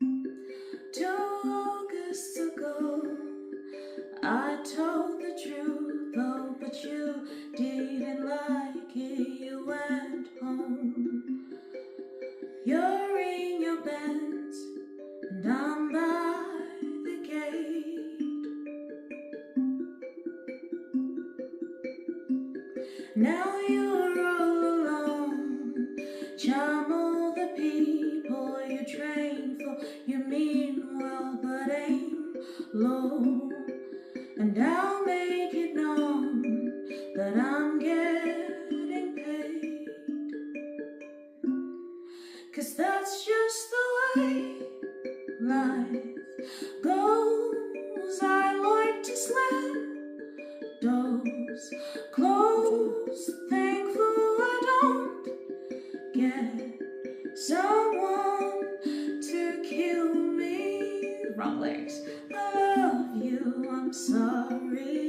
2 August ago, I told the truth, oh, but you didn't like it, you went home. You're in your Benz, and I'm by the gate. Now you're all alone, charm all the people you train for. You mean well, but aim low. And I'll make it known that I'm getting paid, 'cause that's just the way life goes. I like to slam doors close, thankful I don't get someone to kill me. Wrong lyrics. I love you, I'm sorry.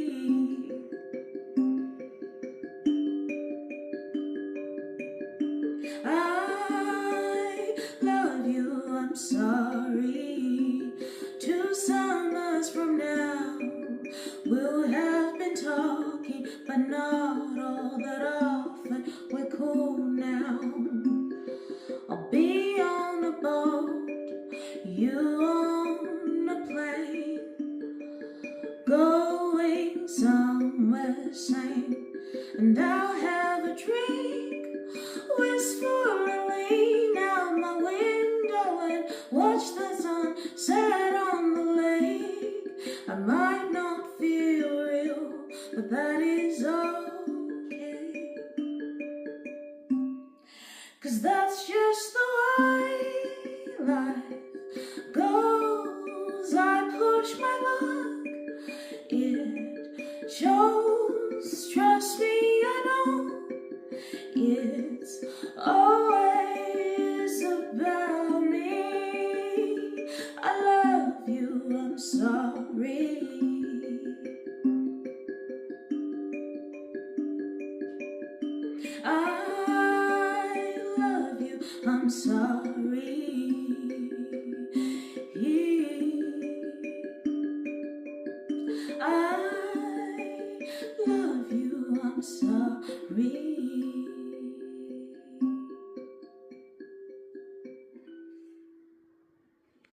I love you, I'm sorry. 2 summers from now, we'll have been talking, but not all that often. We're cool now. I'll be on a boat, you on a plane, going somewhere sane. And I'll have a drink, wistfully lean out my window and watch the sun set on the lake. I might not feel real, but that is okay, 'cause that's just the way life goes. I push my luck, it shows. Trust me, I know it's always about me. I love you, I'm sorry. I love you, I'm sorry. I love you, I'm sorry.